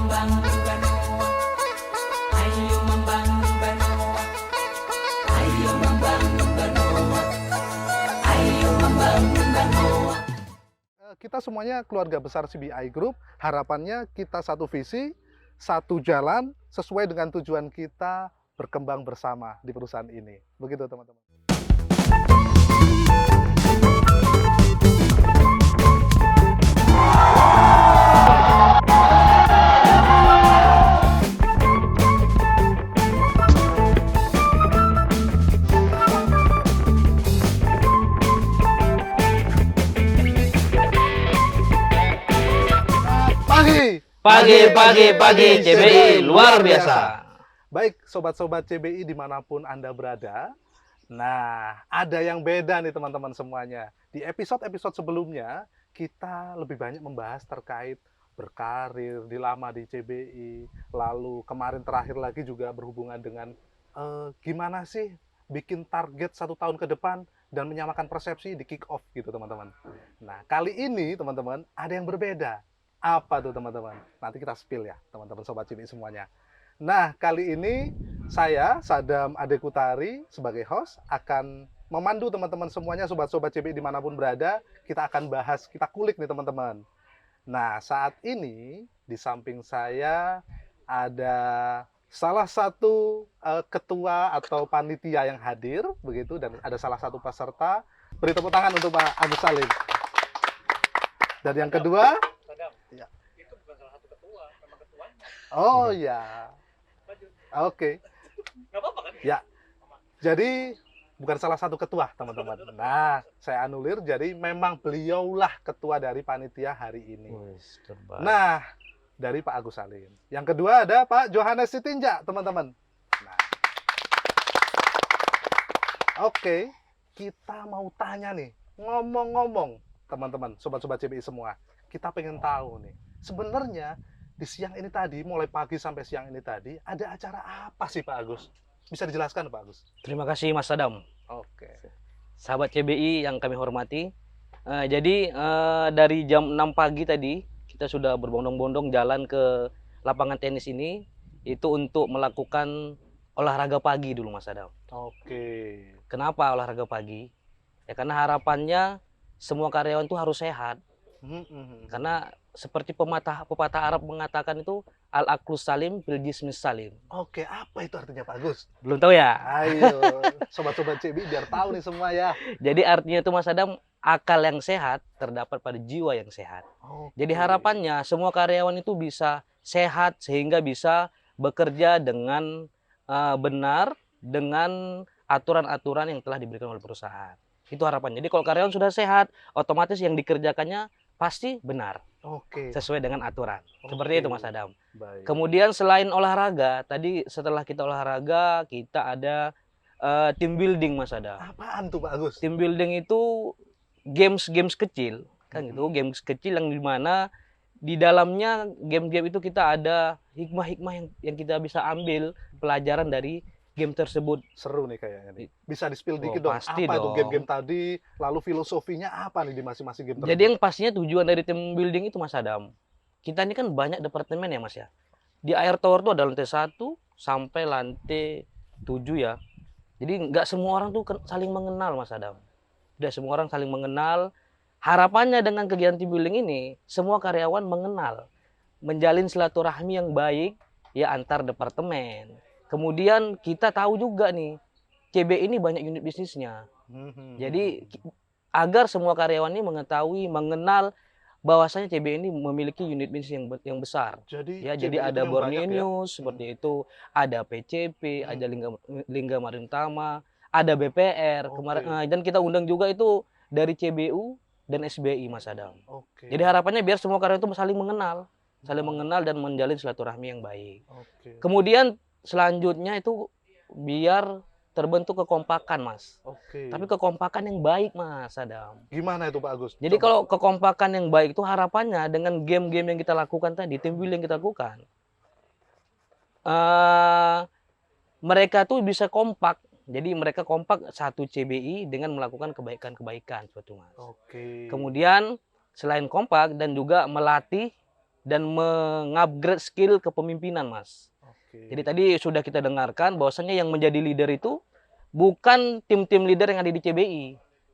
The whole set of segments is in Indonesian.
membangun Banoa, ayo membangun Banoa, ayo membangun Banoa, ayo membangun Banoa. Kita semuanya keluarga besar CBI Group, harapannya kita satu visi, satu jalan, sesuai dengan tujuan kita berkembang bersama di perusahaan ini. Begitu teman-teman. Pagi CBI luar biasa. Baik, sobat-sobat CBI dimanapun Anda berada. Nah, ada yang beda nih teman-teman semuanya. Di episode-episode sebelumnya, kita lebih banyak membahas terkait berkarir, dilama di CBI. Lalu kemarin terakhir lagi juga berhubungan dengan gimana sih bikin target 1 tahun ke depan dan menyamakan persepsi di kick off gitu teman-teman. Nah, kali ini teman-teman ada yang berbeda. Apa tuh teman-teman? Nanti kita spill ya teman-teman sobat CBI semuanya. Nah, kali ini saya Sadam Adekutari sebagai host akan memandu teman-teman semuanya sobat-sobat CBI dimanapun berada. Kita akan bahas, kita kulik nih teman-teman. Nah, saat ini di samping saya ada salah satu ketua atau panitia yang hadir begitu, dan ada salah satu peserta. Beri tepuk tangan untuk Pak Agus Salim. Dan yang kedua, ya. Itu bukan salah satu ketua, memang ketuanya. Oh ya, oke. Nggak apa-apa kan? Ya, jadi bukan salah satu ketua teman-teman. Nah, saya anulir, jadi memang beliaulah ketua dari panitia hari ini. Nah, dari Pak Agus Salim. Yang kedua ada Pak Johannes Sitinja, teman-teman. Nah, oke, kita mau tanya nih, ngomong-ngomong, teman-teman, sobat-sobat CBI semua, kita pengen tahu nih, sebenarnya di siang ini tadi, mulai pagi sampai siang ini tadi, ada acara apa sih Pak Agus? Bisa dijelaskan Pak Agus? Terima kasih Mas Sadam. Oke. Sahabat CBI yang kami hormati. Jadi dari jam 6 pagi tadi, kita sudah berbondong-bondong jalan ke lapangan tenis ini, itu untuk melakukan olahraga pagi dulu Mas Sadam. Oke. Kenapa olahraga pagi? Ya karena harapannya semua karyawan itu harus sehat. Karena seperti pepatah Arab mengatakan itu al-aqlus salim bil jismis salim. Oke, apa itu artinya Pak Agus? Belum tahu ya? Ayo, sobat-sobat CBI biar tahu nih semua ya. Jadi artinya itu Mas Adam, akal yang sehat terdapat pada jiwa yang sehat. Oke. Jadi harapannya semua karyawan itu bisa sehat sehingga bisa bekerja dengan benar dengan aturan-aturan yang telah diberikan oleh perusahaan. Itu harapannya. Jadi kalau karyawan sudah sehat, otomatis yang dikerjakannya pasti benar. Oke. Sesuai dengan aturan. Seperti itu Mas Adam. Baik. Kemudian selain olahraga, tadi setelah kita olahraga, kita ada team building Mas Adam. Apaan tuh Pak Agus? Team building itu games kecil, kan gitu, games kecil yang dimana di dalamnya game-game itu kita ada hikmah-hikmah yang kita bisa ambil pelajaran dari game tersebut. Seru nih kayaknya nih. Bisa di-spill Oh, dikit dong. pasti Apa itu dong. game-game tadi? Lalu filosofinya apa nih di masing-masing game tersebut? Jadi yang pastinya tujuan dari team building itu Mas Adam, kita ini kan banyak departemen ya Mas ya. Di Air Tower tuh ada lantai 1 sampai lantai 7 ya. Jadi nggak semua orang tuh saling mengenal Mas Adam. Tidak semua orang saling mengenal. Harapannya dengan kegiatan team building ini, semua karyawan mengenal, menjalin silaturahmi yang baik ya antar departemen. Kemudian kita tahu juga nih, CB ini banyak unit bisnisnya. Jadi agar semua karyawan ini mengetahui, mengenal bahwasanya CB ini memiliki unit bisnis yang besar. Jadi, Ya, CBI jadi itu ada yang Borneo banyak ya? News seperti itu, ada PCP, ada Lingga Marintama, ada BPR kemarin, dan kita undang juga itu dari CBU dan SBI Mas Adam. Oke. Jadi harapannya biar semua karyawan itu saling mengenal dan menjalin silaturahmi yang baik. Oke. Kemudian selanjutnya itu biar terbentuk kekompakan Mas. Oke. Tapi kekompakan yang baik Mas Adam. Gimana itu Pak Agus? Jadi Coba. kalau kekompakan yang baik itu harapannya dengan game-game yang kita lakukan tadi, team building yang kita lakukan, mereka tuh bisa kompak. Jadi mereka kompak satu CBI dengan melakukan kebaikan-kebaikan suatu Mas. Oke. Kemudian selain kompak dan juga melatih dan mengupgrade skill kepemimpinan, Mas. Oke. Jadi tadi sudah kita dengarkan bahwasannya yang menjadi leader itu bukan tim-tim leader yang ada di CBI,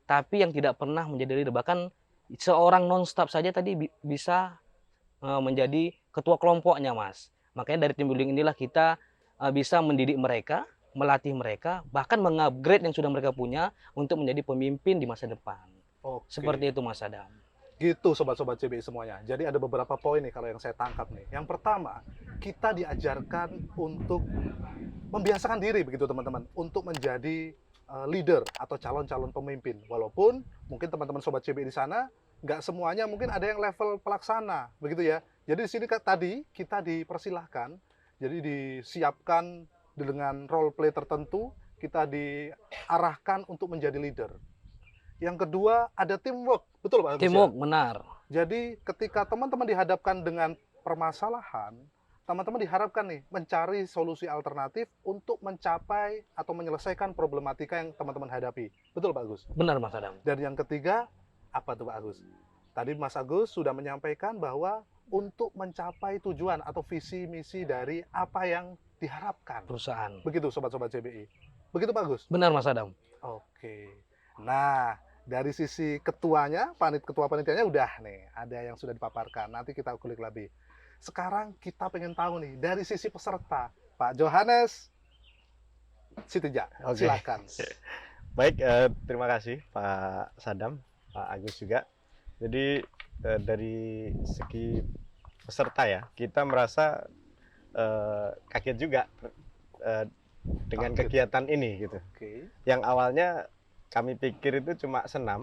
tapi yang tidak pernah menjadi leader. Bahkan seorang non-staff saja tadi bisa menjadi ketua kelompoknya, Mas. Makanya dari tim building inilah kita bisa mendidik mereka, melatih mereka, bahkan mengupgrade yang sudah mereka punya untuk menjadi pemimpin di masa depan. Oke. Seperti itu, Mas Adam. Gitu sobat-sobat CBI semuanya. Jadi ada beberapa poin nih kalau yang saya tangkap nih. Yang pertama, kita diajarkan untuk membiasakan diri begitu teman-teman untuk menjadi leader atau calon-calon pemimpin. Walaupun mungkin teman-teman sobat CBI di sana nggak semuanya mungkin ada yang level pelaksana begitu ya. Jadi di sini tadi kita dipersilahkan, jadi disiapkan dengan role play tertentu, kita diarahkan untuk menjadi leader. Yang kedua ada teamwork, betul Pak Agus? Teamwork, benar. Jadi ketika teman-teman dihadapkan dengan permasalahan, teman-teman diharapkan nih mencari solusi alternatif untuk mencapai atau menyelesaikan problematika yang teman-teman hadapi. Betul Pak Agus? Benar, Mas Adam. Dan yang ketiga, apa tuh Pak Agus? Tadi Mas Agus sudah menyampaikan bahwa untuk mencapai tujuan atau visi misi dari apa yang diharapkan. Perusahaan. Begitu sobat-sobat CBI. Begitu Pak Agus? Benar, Mas Adam. Oke. Nah, dari sisi ketuanya, ketua panitianya udah nih, ada yang sudah dipaparkan. Nanti kita kulik lebih. Sekarang kita pengen tahu nih dari sisi peserta, Pak Johannes Sitija, Oke. silakan. Baik, terima kasih Pak Sadam, Pak Agus juga. Jadi dari segi peserta ya, kita merasa kaget juga dengan Kaget. kegiatan ini gitu. Oke. Yang awalnya kami pikir itu cuma senam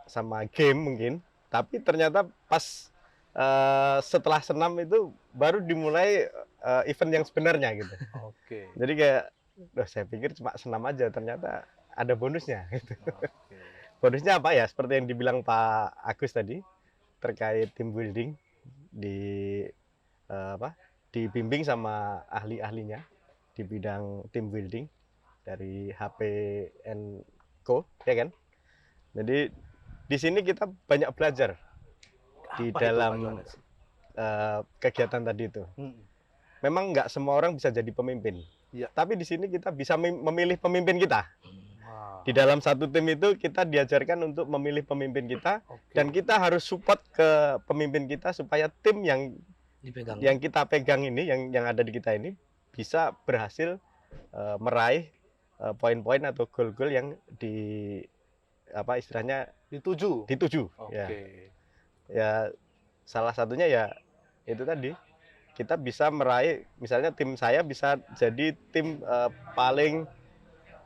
sama game mungkin, tapi ternyata pas setelah senam itu baru dimulai event yang sebenarnya gitu. Oke. Jadi kayak, saya pikir cuma senam aja, ternyata ada bonusnya gitu. Oke. Bonusnya apa ya? Seperti yang dibilang Pak Agus tadi terkait team building dibimbing sama ahli-ahlinya di bidang team building dari HP Co, ya kan? Jadi di sini kita banyak belajar di Apa itu, Pak dalam Johannes? kegiatan tadi itu. Memang nggak semua orang bisa jadi pemimpin. Iya. Tapi di sini kita bisa memilih pemimpin kita. Wow. Di dalam satu tim itu kita diajarkan untuk memilih pemimpin kita, Oke. dan kita harus support ke pemimpin kita supaya tim Dipegang. yang kita pegang ini, yang ada di kita ini bisa berhasil meraih poin-poin atau goal-goal yang istilahnya dituju. dituju. Oke. Ya salah satunya ya itu tadi, kita bisa meraih, misalnya tim saya bisa jadi tim paling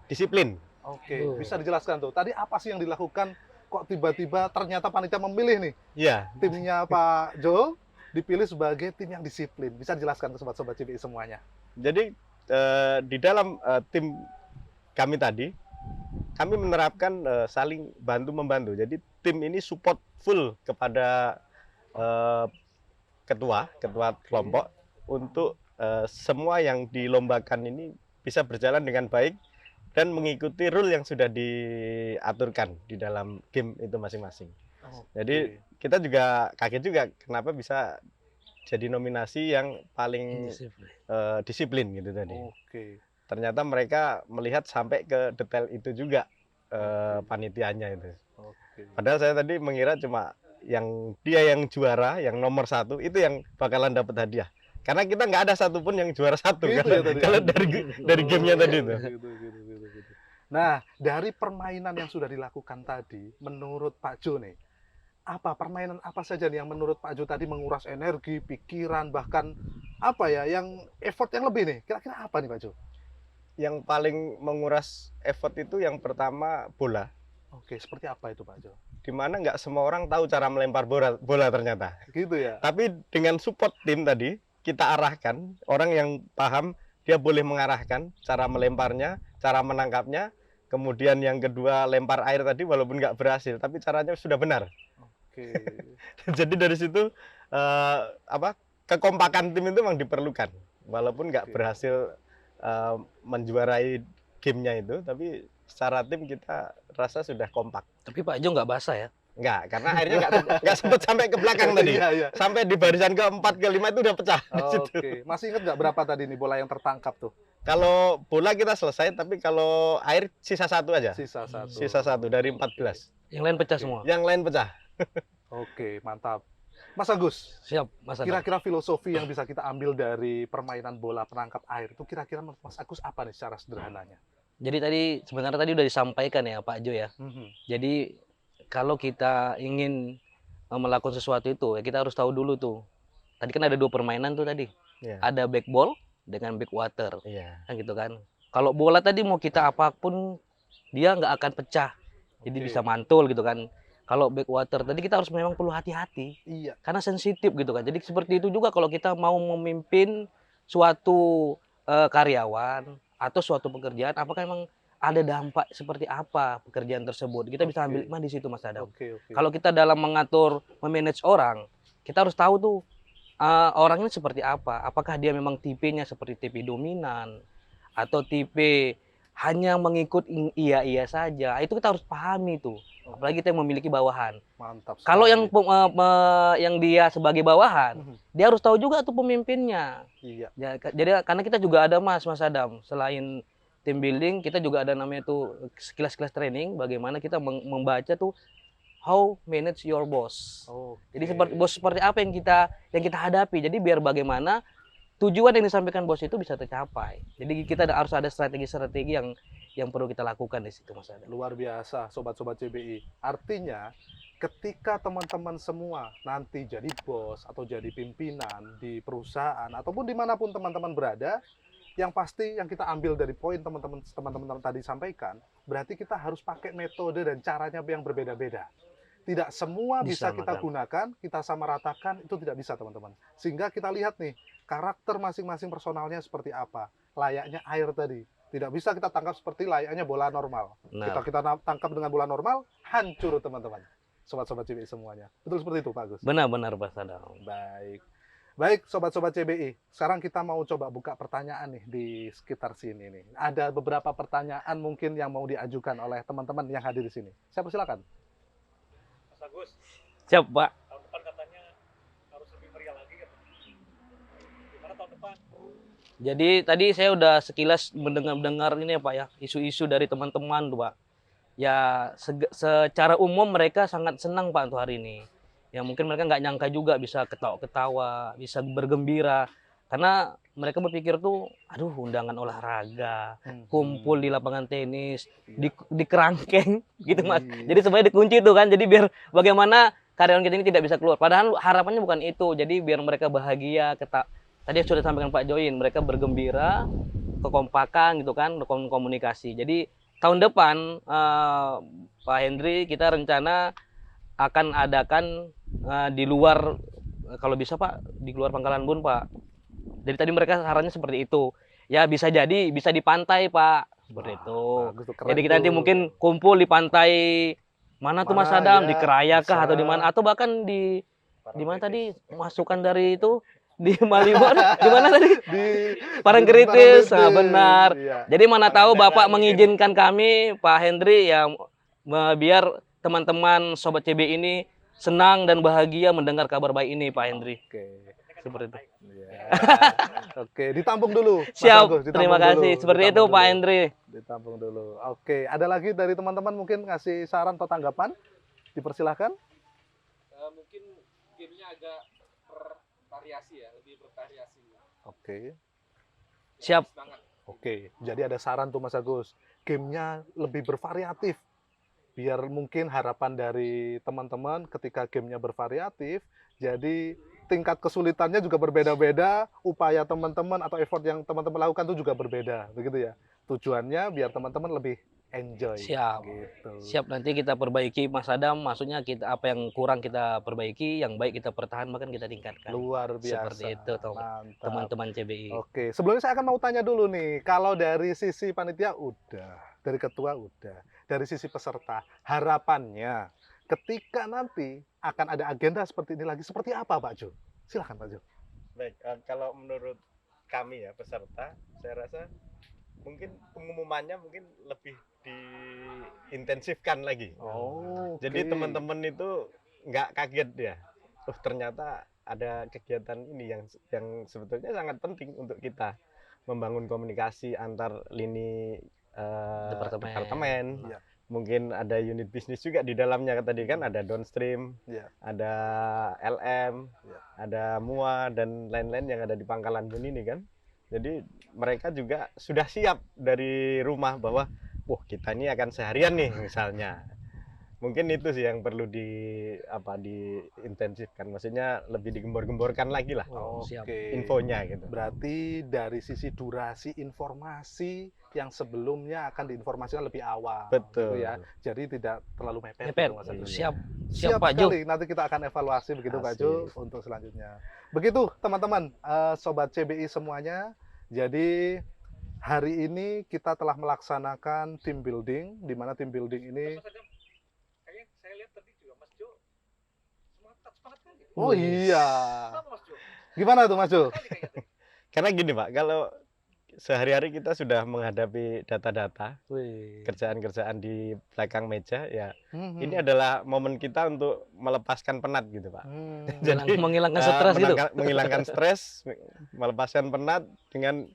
disiplin. Oke, bisa dijelaskan tuh. Tadi apa sih yang dilakukan kok tiba-tiba ternyata panitia memilih nih Ya, timnya Pak Jo dipilih sebagai tim yang disiplin. Bisa dijelaskan ke sobat-sobat CBI semuanya. jadi di dalam tim kami tadi, kami menerapkan saling bantu-membantu. Jadi tim ini support full kepada ketua kelompok untuk semua yang dilombakan ini bisa berjalan dengan baik dan mengikuti rule yang sudah diaturkan di dalam game itu masing-masing. Jadi kita juga kaget juga kenapa bisa jadi nominasi yang paling disiplin gitu tadi. Oke. Ternyata mereka melihat sampai ke detail itu juga panitianya itu. Oke. Padahal saya tadi mengira cuma yang dia yang juara, yang nomor 1 itu yang bakalan dapat hadiah. Karena kita nggak ada satupun yang juara 1 Gitu kalau, ya tadi. kalau dari gamenya tadi itu. Gitu. Nah, dari permainan yang sudah dilakukan tadi, menurut Pak Jo nih, permainan apa saja nih yang menurut Pak Jo tadi menguras energi, pikiran, bahkan yang effort yang lebih nih? Kira-kira apa nih Pak Jo? Yang paling menguras effort itu yang pertama bola. Oke, seperti apa itu Pak Jo? Dimana nggak semua orang tahu cara melempar bola ternyata. Gitu ya? Tapi dengan support tim tadi, kita arahkan, orang yang paham, dia boleh mengarahkan cara melemparnya, cara menangkapnya, kemudian yang kedua lempar air tadi walaupun nggak berhasil, tapi caranya sudah benar. Oke. Jadi dari situ kekompakan tim itu memang diperlukan, walaupun nggak Oke. berhasil menjuarai gamenya itu, tapi secara tim kita rasa sudah kompak. Tapi Pak Jo nggak basah ya. Enggak, karena airnya nggak sempat sampai ke belakang tadi. Iya, iya. Sampai di barisan keempat kelima itu udah pecah. di situ. Oke, masih ingat nggak berapa tadi nih bola yang tertangkap tuh? Kalau bola kita selesai, tapi kalau air sisa satu aja. Sisa satu. Sisa satu dari 14. Yang lain pecah Oke. semua. Yang lain pecah. Oke, mantap. Mas Agus, Siap, Mas Adam. kira-kira filosofi yang bisa kita ambil dari permainan bola penangkap air itu kira-kira Mas Agus apa nih secara sederhananya? Jadi tadi sebenarnya tadi udah disampaikan ya Pak Jo ya. Mhm. Jadi kalau kita ingin melakukan sesuatu itu ya kita harus tahu dulu tuh. Tadi kan ada 2 permainan tuh tadi. Iya. Ada backball dengan backwater. Iya. Kan gitu kan. Kalau bola tadi mau kita apapun dia nggak akan pecah. Jadi Oke. bisa mantul gitu kan. Kalau backwater tadi kita harus memang perlu hati-hati Iya. karena sensitif gitu kan. Jadi seperti itu juga kalau kita mau memimpin suatu karyawan atau suatu pekerjaan, apakah memang ada dampak seperti apa pekerjaan tersebut? Kita bisa ambil Oke. hikmah di situ, Mas Adam. Oke, oke. Kalau kita dalam mengatur, memanage orang, kita harus tahu tuh orang ini seperti apa. Apakah dia memang tipenya seperti tipe dominan atau tipe hanya mengikut iya saja. Itu kita harus pahami tuh. Apalagi kita yang memiliki bawahan. Mantap. Kalau yang sekali. yang dia sebagai bawahan, Mhm. dia harus tahu juga tuh pemimpinnya. Iya. Ya, jadi karena kita juga ada Mas Adam, selain team building, kita juga ada namanya tuh kelas-kelas training bagaimana kita membaca tuh how manage your boss. Oke. Jadi seperti apa yang kita hadapi. Jadi biar bagaimana tujuan yang disampaikan bos itu bisa tercapai. Jadi kita harus ada strategi-strategi yang perlu kita lakukan di situ, Mas Adam. Luar biasa, sobat-sobat CBI. Artinya, ketika teman-teman semua nanti jadi bos atau jadi pimpinan di perusahaan ataupun dimanapun teman-teman berada, yang pasti yang kita ambil dari poin teman-teman tadi sampaikan, berarti kita harus pakai metode dan caranya yang berbeda-beda. Tidak semua bisa Bisa, kita Mas Adam. gunakan, kita samaratakan, itu tidak bisa teman-teman. Sehingga kita lihat nih, karakter masing-masing personalnya seperti apa. Layaknya air tadi. Tidak bisa kita tangkap seperti layaknya bola normal. Nah, Kita tangkap dengan bola normal, hancur teman-teman. Sobat-sobat CBI semuanya. Betul seperti itu, Pak Agus? benar-benar Mas Adam. Baik. Baik, sobat-sobat CBI. Sekarang kita mau coba buka pertanyaan nih di sekitar sini nih. Ada beberapa pertanyaan mungkin yang mau diajukan oleh teman-teman yang hadir di sini. Saya persilakan. Mas Agus, Siap, Pak. tahun depan katanya harus lebih meriah lagi kan? Gimana tahun depan? Jadi tadi saya udah sekilas mendengar ini ya Pak ya, isu-isu dari teman-teman tuh Pak. Ya secara umum mereka sangat senang Pak untuk hari ini. Ya mungkin mereka nggak nyangka juga bisa ketawa-ketawa, bisa bergembira. Karena mereka berpikir tuh, aduh undangan olahraga, kumpul di lapangan tenis, di kerangkeng gitu Mas. Iya. Jadi semuanya dikunci tuh kan, jadi biar bagaimana karyawan kita ini tidak bisa keluar. Padahal harapannya bukan itu, jadi biar mereka bahagia, tadi sudah disampaikan Pak Join, mereka bergembira, kekompakan gitu kan, komunikasi. Jadi tahun depan Pak Hendri kita rencana akan adakan di luar, kalau bisa Pak, di luar Pangkalan Bun Pak. Jadi tadi mereka sarannya seperti itu. Ya bisa jadi bisa di pantai Pak, seperti itu. Bagus tuh, keren Jadi kita nanti tuh. mungkin kumpul di pantai mana tuh Mas Mana Adam, ya, di Keraya kah bisa. atau di mana, atau bahkan di mana tadi masukan dari itu di Malioboro, di mana tadi? Di Parangkritis, di nah, benar. Iya. Jadi mana tahu Bapak mengizinkan kami, Pak Hendri, ya biar teman-teman Sobat CB ini senang dan bahagia mendengar kabar baik ini, Pak Hendri. Oke. Seperti itu. Iya. Oke, ditampung dulu. Mas Siap, Agus, ditampung terima kasih. dulu, Seperti itu ditampung Pak dulu. Hendri. Ditampung dulu. Oke, ada lagi dari teman-teman mungkin ngasih saran atau tanggapan? Dipersilahkan. Mungkin gamenya agak bervariasi ya, lebih bervariasi. Oke. Siap. Semangat. Oke, jadi ada saran tuh Mas Agus. Gamenya lebih bervariatif. Biar mungkin harapan dari teman-teman ketika gamenya bervariatif, jadi tingkat kesulitannya juga berbeda-beda, upaya teman-teman atau effort yang teman-teman lakukan itu juga berbeda, begitu ya. Tujuannya biar teman-teman lebih enjoy. Siap. Gitu. Siap, nanti kita perbaiki Mas Adam, maksudnya kita apa yang kurang kita perbaiki, yang baik kita pertahankan, kita tingkatkan. Luar biasa. Seperti itu Mantap. teman-teman CBI. Oke, sebelumnya saya akan mau tanya dulu nih, kalau dari sisi panitia udah, dari ketua udah, dari sisi peserta, harapannya ketika nanti akan ada agenda seperti ini lagi, seperti apa Pak Jo? Silahkan Pak Jo. Baik, kalau menurut kami ya peserta, saya rasa mungkin pengumumannya mungkin lebih diintensifkan lagi. Oh, Jadi oke. teman-teman itu nggak kaget ya. Oh, ternyata ada kegiatan ini yang sebetulnya sangat penting untuk kita membangun komunikasi antar lini departemen. Iya. Mungkin ada unit bisnis juga di dalamnya tadi kan, ada downstream, Iya. ada LM, Iya. ada MUA dan lain-lain yang ada di Pangkalan Bun ini kan. Jadi mereka juga sudah siap dari rumah bahwa wah kita ini akan seharian nih misalnya. Mungkin itu sih yang perlu diintensifkan, maksudnya lebih digembor-gemborkan lagi lah siap. Oke. infonya gitu. Berarti dari sisi durasi informasi yang sebelumnya akan diinformasikan lebih awal. Betul. Gitu ya. Jadi tidak terlalu mepet. Mepet. gitu, Mas Agus. Siap. Siap Siap Pak Jo. sekali. Nanti kita akan evaluasi begitu Pak Asik. Jo untuk selanjutnya. Begitu teman-teman, Sobat CBI semuanya. Jadi hari ini kita telah melaksanakan team building, di mana team building ini. Mas Adam, kayaknya saya lihat tadi juga Mas Jo semangat kan gitu. Oh iya. Kenapa Mas Jo? Gimana tuh Mas Jo? Kali kayaknya tadi. Karena gini Pak, kalau sehari-hari kita sudah menghadapi data-data, Wih. kerjaan-kerjaan di belakang meja, ya Hmm. ini adalah momen kita untuk melepaskan penat gitu Pak. Jadi, menghilangkan stres gitu. menghilangkan stres, melepaskan penat dengan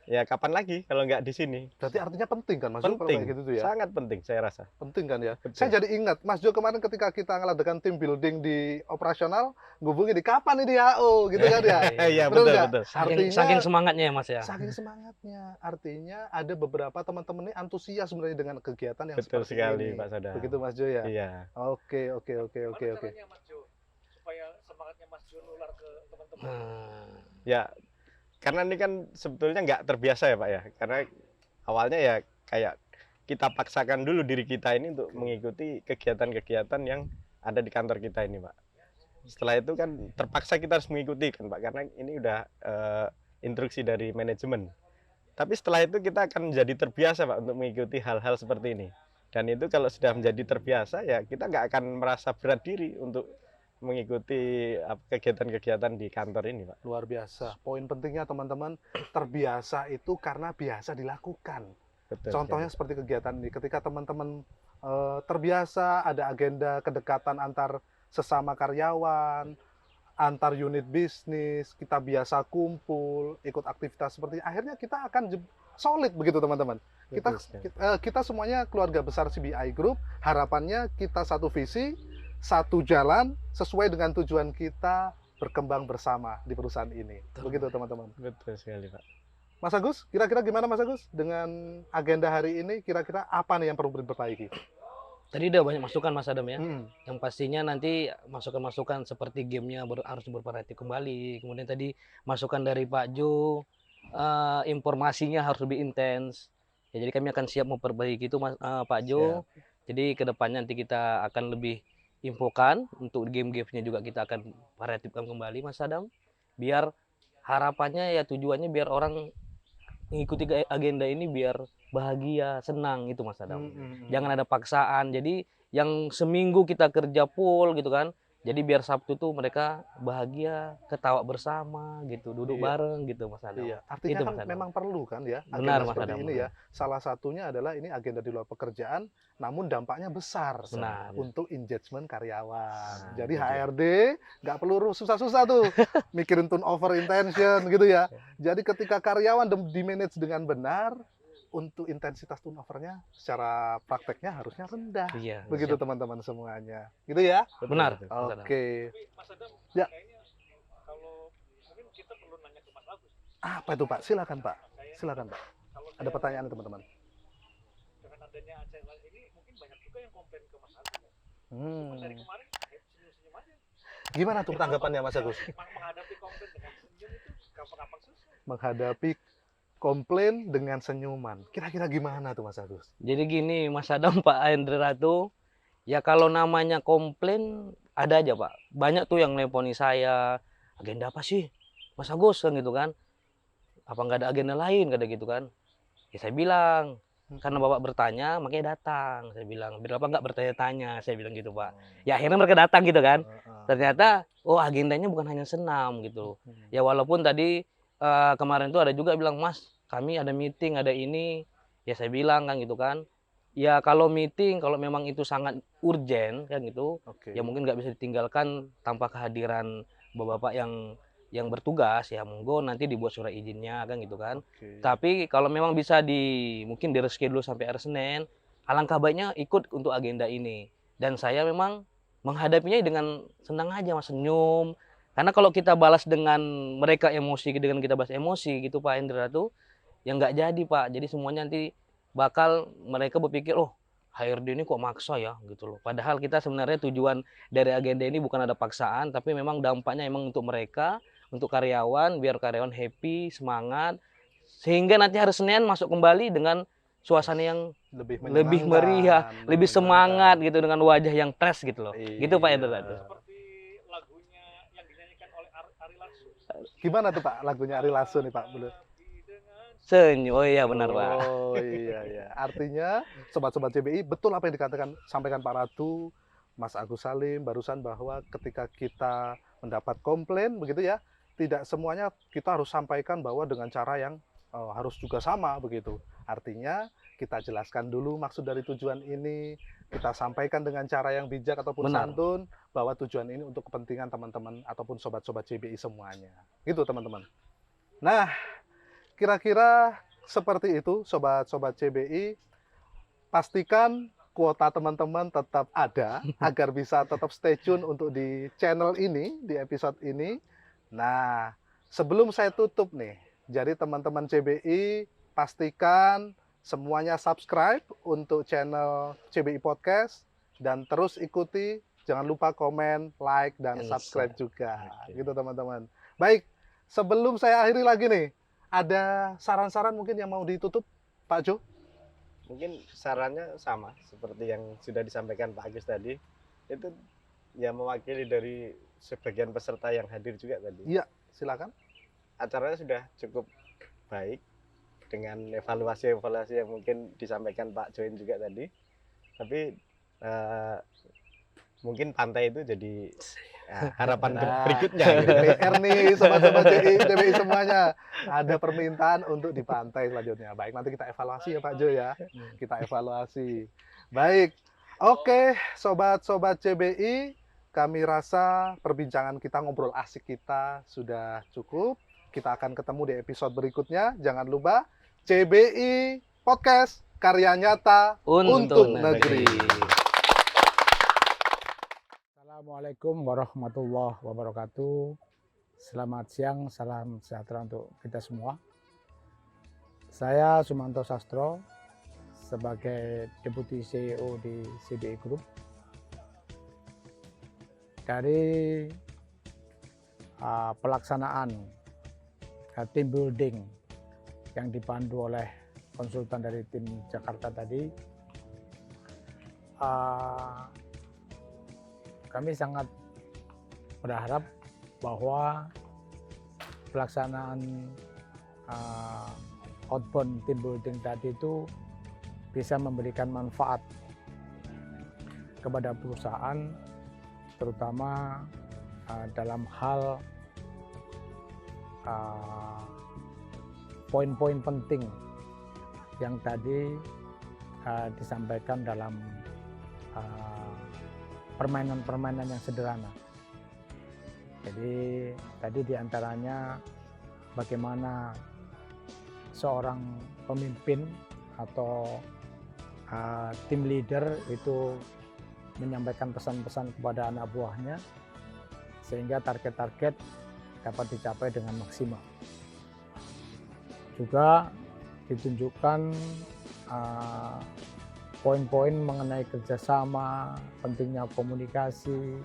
ya kapan lagi kalau nggak di sini. Berarti artinya penting kan Mas Jo kalau Penting, kayak gitu tuh ya? sangat penting saya rasa. Penting kan ya? Betul. Saya jadi ingat Mas Jo kemarin ketika kita ngadakan team building di operasional, ngubungi di kapan nih di HO gitu kan ya? Iya Betul betul nggak? betul. Artinya- Saking semangatnya ya Mas ya. Saking semangatnya, artinya ada beberapa teman-teman ini antusias sebenarnya dengan kegiatan yang Betul seperti sekali ini. Pak Sada. Begitu Mas Jo ya? Iya. Oke. Gimana caranya Mas Jo supaya semangatnya Mas Jo nular ke teman-teman? Ya, karena ini kan sebetulnya nggak terbiasa ya Pak ya. Karena awalnya ya kayak kita paksakan dulu diri kita ini untuk mengikuti kegiatan-kegiatan yang ada di kantor kita ini Pak. Setelah itu kan terpaksa kita harus mengikuti kan Pak, karena ini udah instruksi dari manajemen. Tapi setelah itu kita akan menjadi terbiasa Pak untuk mengikuti hal-hal seperti ini. Dan itu kalau sudah menjadi terbiasa ya kita nggak akan merasa berat diri untuk mengikuti kegiatan-kegiatan di kantor ini Pak. Luar biasa. Poin pentingnya teman-teman, terbiasa itu karena biasa dilakukan. Betul Contohnya sekali. seperti kegiatan ini, ketika teman-teman terbiasa ada agenda kedekatan antar sesama karyawan, antar unit bisnis, kita biasa kumpul, ikut aktivitas seperti ini, akhirnya kita akan solid begitu teman-teman. Betul sekali. Kita semuanya keluarga besar CBI Group, harapannya kita satu visi, satu jalan, sesuai dengan tujuan kita berkembang bersama di perusahaan ini. Begitu teman-teman. Betul sekali Pak. Mas Agus, kira-kira gimana Mas Agus dengan agenda hari ini? Kira-kira apa nih yang perlu diperbaiki? Tadi udah banyak masukan Mas Adam ya. Hmm. Yang pastinya nanti masukan-masukan seperti gamenya harus bervariatif kembali. Kemudian tadi masukan dari Pak Jo, informasinya harus lebih intens. Ya, jadi kami akan siap memperbaiki itu Pak Jo. Jadi kedepannya nanti kita akan lebih infokan untuk game-gamenya juga kita akan variatifkan kembali Mas Adam. Biar harapannya ya tujuannya biar orang mengikuti agenda ini biar bahagia, senang gitu Mas Adam. Jangan ada paksaan. Jadi yang seminggu kita kerja full gitu kan. Jadi biar Sabtu tuh mereka bahagia, ketawa bersama gitu, duduk Iya. bareng gitu Mas Adam. Iya, artinya Itu, kan Mas Adam. memang perlu kan ya Benar, agenda Mas seperti Adam, ini ya. Salah satunya adalah ini agenda di luar pekerjaan, namun dampaknya besar Benar. untuk engagement karyawan. Nah, Jadi itu dia. HRD nggak perlu susah-susah tuh mikirin turnover intention gitu ya. Jadi ketika karyawan di-manage dengan benar, untuk intensitas turnovernya secara prakteknya harusnya rendah. Iya. Begitu siap. teman-teman semuanya. Gitu ya? Benar. Betul. Mas Adam. Oke. Tapi Mas Adam, Ya. kayaknya kalau mungkin kita perlu nanya ke Mas Agus. Apa itu Pak? Silakan Pak. Kayaknya Silakan Pak. kalau Ada saya- pertanyaan nih, teman-teman. dengan adanya acara ini mungkin banyak juga yang komplain ke Mas Agus. Ya. Hmm. Cuman dari kemarin senyum-senyum aja. Gimana tuh tanggapannya Mas Agus? Menghadapi komplain dengan senyum itu gampang-gampang susah. Menghadapi komplain dengan senyuman. Kira-kira gimana tuh Mas Agus? Jadi gini Mas Adam, Pak Andre Ratu, ya kalau namanya komplain ada aja Pak. Banyak tuh yang nelponi saya, agenda apa sih Mas Agus kan gitu kan. Apa nggak ada agenda lain kata gitu kan. Ya saya bilang, karena Bapak bertanya makanya datang. Saya bilang, biar Bapak nggak bertanya-tanya, saya bilang gitu Pak. Ya akhirnya mereka datang gitu kan. Ternyata, oh agendanya bukan hanya senam gitu. Ya walaupun tadi kemarin tuh ada juga bilang, Mas kami ada meeting, ada ini. Ya saya bilang kan gitu kan. Ya kalau meeting, kalau memang itu sangat urgent kan gitu, Oke. ya mungkin nggak bisa ditinggalkan tanpa kehadiran bapak-bapak yang bertugas, ya monggo nanti dibuat surat izinnya kan gitu kan. Oke. Tapi kalau memang bisa mungkin di-reschedule sampai hari Senin, alangkah baiknya ikut untuk agenda ini. Dan saya memang menghadapinya dengan senang aja, Mas, senyum. Karena kalau kita balas dengan mereka emosi, dengan kita balas emosi gitu Pak Hendra tuh, ya nggak jadi Pak. Jadi semuanya nanti bakal mereka berpikir, oh HRD ini kok maksa ya gitu loh. Padahal kita sebenarnya tujuan dari agenda ini bukan ada paksaan, tapi memang dampaknya emang untuk mereka, untuk karyawan, biar karyawan happy, semangat, sehingga nanti hari Senin masuk kembali dengan suasana yang Lebih lebih menyenangkan, meriah, lebih semangat menyenangkan. gitu, dengan wajah yang fresh gitu loh. Gitu Pak Hendra tuh. Seperti lagunya yang dinyanyikan oleh Ari Lasso. Gimana tuh Pak lagunya Ari Lasso nih Pak? Boleh? Senyum, oh iya benar Pak. Oh iya ya. Artinya sobat-sobat CBI betul apa yang dikatakan sampaikan Pak Ratu, Mas Agus Salim barusan, bahwa ketika kita mendapat komplain begitu ya, tidak semuanya kita harus sampaikan bahwa dengan cara yang harus juga sama begitu. Artinya kita jelaskan dulu maksud dari tujuan ini, kita sampaikan dengan cara yang bijak ataupun Benar. santun bahwa tujuan ini untuk kepentingan teman-teman ataupun sobat-sobat CBI semuanya. Gitu teman-teman. Nah, kira-kira seperti itu sobat-sobat CBI. Pastikan kuota teman-teman tetap ada agar bisa tetap stay tune untuk di channel ini, di episode ini. Nah, sebelum saya tutup nih, jadi teman-teman CBI pastikan semuanya subscribe untuk channel CBI Podcast dan terus ikuti, jangan lupa komen, like dan Yes, subscribe juga. Oke. Gitu teman-teman. Baik, sebelum saya akhiri lagi nih, ada saran-saran mungkin yang mau ditutup, Pak Jo? Mungkin sarannya sama seperti yang sudah disampaikan Pak Agus tadi, itu ya mewakili dari sebagian peserta yang hadir juga tadi. Iya, silakan. Acaranya sudah cukup baik dengan evaluasi-evaluasi yang mungkin disampaikan Pak Join juga tadi. Tapi mungkin pantai itu jadi harapan Nah, berikutnya gitu. PR nih sobat-sobat CBI semuanya. Ada permintaan untuk di pantai selanjutnya. Baik, nanti kita evaluasi ya Pak Jo ya. Kita evaluasi. Baik. Oke, sobat-sobat CBI, kami rasa perbincangan kita, ngobrol asik kita sudah cukup. Kita akan ketemu di episode berikutnya. Jangan lupa CBI Podcast, karya nyata untuk negeri. Assalamualaikum warahmatullahi wabarakatuh. Selamat siang, salam sejahtera untuk kita semua. Saya Sumanto Sastro sebagai Deputi CEO di CBI Group. Dari pelaksanaan team building yang dipandu oleh konsultan dari tim Jakarta tadi, kami sangat berharap bahwa pelaksanaan outbound team building tadi itu bisa memberikan manfaat kepada perusahaan, terutama dalam hal poin-poin penting yang tadi disampaikan dalam permainan-permainan yang sederhana. Jadi tadi diantaranya bagaimana seorang pemimpin atau tim leader itu menyampaikan pesan-pesan kepada anak buahnya sehingga target-target dapat dicapai dengan maksimal. Juga ditunjukkan poin-poin mengenai kerjasama, pentingnya komunikasi,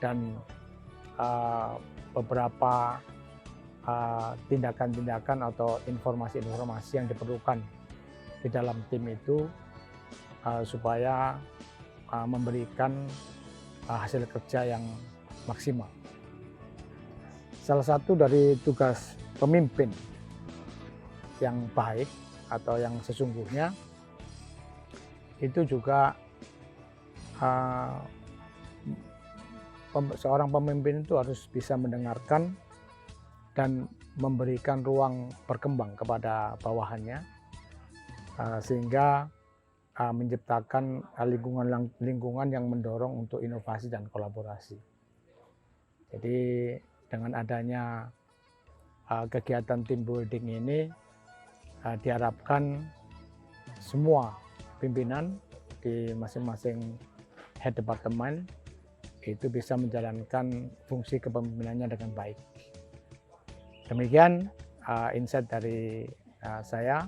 dan beberapa tindakan-tindakan atau informasi-informasi yang diperlukan di dalam tim itu supaya memberikan hasil kerja yang maksimal. Salah satu dari tugas pemimpin yang baik atau yang sesungguhnya itu juga seorang pemimpin itu harus bisa mendengarkan dan memberikan ruang berkembang kepada bawahannya sehingga menciptakan lingkungan yang mendorong untuk inovasi dan kolaborasi. Jadi dengan adanya kegiatan team building ini diharapkan semua pimpinan di masing-masing head departemen itu bisa menjalankan fungsi kepemimpinannya dengan baik. Demikian insight dari saya.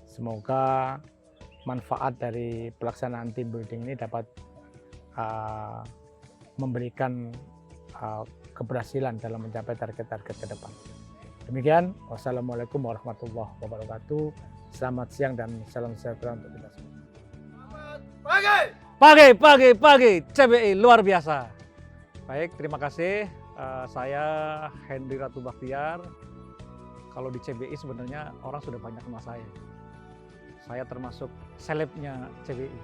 Semoga manfaat dari pelaksanaan team building ini dapat memberikan keberhasilan dalam mencapai target-target ke depan. Demikian, wassalamualaikum warahmatullahi wabarakatuh. Selamat siang dan salam sejahtera untuk kita semua. Pagi, CBI luar biasa. Baik, terima kasih. Saya Hendy Ratu Bakhtiar. Kalau di CBI sebenarnya orang sudah banyak kenal saya. Saya termasuk selebnya CBI.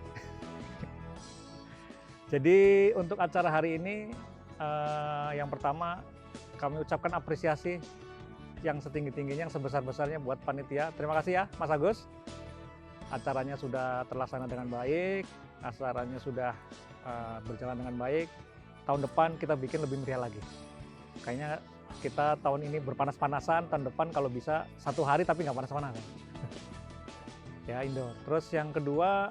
Jadi untuk acara hari ini, yang pertama kami ucapkan apresiasi yang setinggi-tingginya, yang sebesar-besarnya buat panitia. Terima kasih ya Mas Agus. Acaranya sudah terlaksana dengan baik, acaranya sudah berjalan dengan baik. Tahun depan kita bikin lebih meriah lagi. Kayaknya kita tahun ini berpanas-panasan, tahun depan kalau bisa 1 hari tapi nggak panas-panasan. Ya, indoor. Terus yang kedua,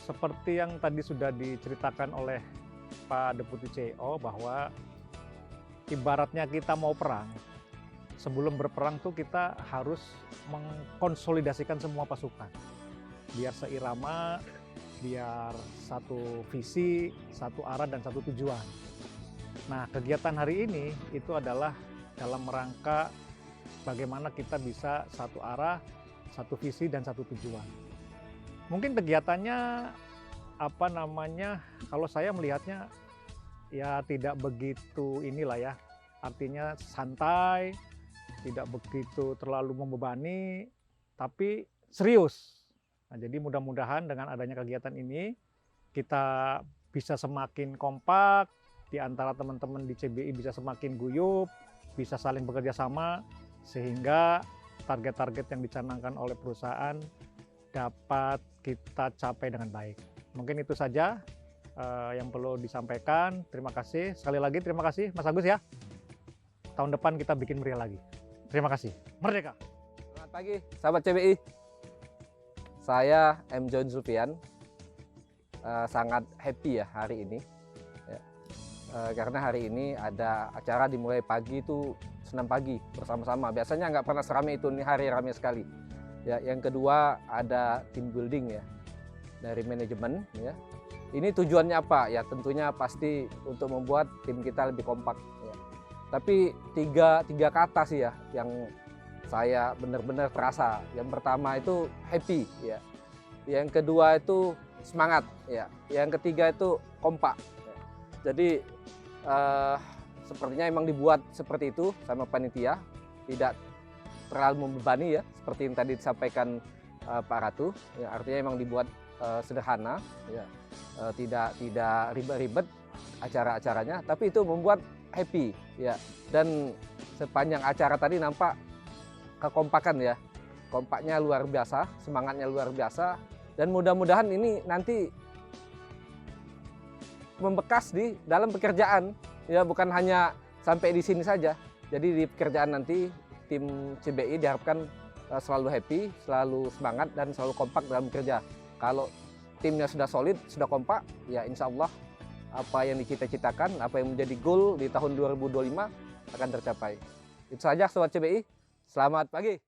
seperti yang tadi sudah diceritakan oleh Pak Deputi CEO bahwa ibaratnya kita mau perang, sebelum berperang tuh kita harus mengkonsolidasikan semua pasukan biar seirama, biar satu visi, satu arah dan satu tujuan. Nah, kegiatan hari ini itu adalah dalam rangka bagaimana kita bisa satu arah, satu visi dan satu tujuan. Mungkin kegiatannya kalau saya melihatnya ya tidak begitu inilah ya, artinya santai, tidak begitu terlalu membebani, tapi serius. Nah, jadi mudah-mudahan dengan adanya kegiatan ini kita bisa semakin kompak, di antara teman-teman di CBI bisa semakin guyup, bisa saling bekerja sama, sehingga target-target yang dicanangkan oleh perusahaan dapat kita capai dengan baik. Mungkin itu saja yang perlu disampaikan. Terima kasih. Sekali lagi terima kasih Mas Agus ya. Tahun depan kita bikin meriah lagi. Terima kasih. Merdeka! Selamat pagi, sahabat CBI. Saya M. John Zulfian. Sangat happy ya hari ini. Ya. Karena hari ini ada acara dimulai pagi itu senam pagi bersama-sama. Biasanya nggak pernah seramai itu, ini hari ramai sekali. Ya, yang kedua ada team building ya dari manajemen ya. Ini tujuannya apa? Ya tentunya pasti untuk membuat tim kita lebih kompak. Ya. Tapi tiga kata sih ya yang saya benar-benar terasa. Yang pertama itu happy ya. Yang kedua itu semangat ya. Yang ketiga itu kompak. Ya. Jadi sepertinya emang dibuat seperti itu sama panitia, tidak terlalu membebani ya, seperti yang tadi disampaikan Pak Ratu. Ya, artinya emang dibuat sederhana, ya, tidak ribet-ribet acara-acaranya, tapi itu membuat happy ya. Dan sepanjang acara tadi nampak kekompakan ya, kompaknya luar biasa, semangatnya luar biasa, dan mudah-mudahan ini nanti membekas di dalam pekerjaan. Ya, bukan hanya sampai di sini saja. Jadi di pekerjaan nanti tim CBI diharapkan selalu happy, selalu semangat dan selalu kompak dalam bekerja. Kalau timnya sudah solid, sudah kompak, ya insya Allah apa yang dicita-citakan, apa yang menjadi goal di tahun 2025 akan tercapai. Itu saja Sobat CBI. Selamat pagi.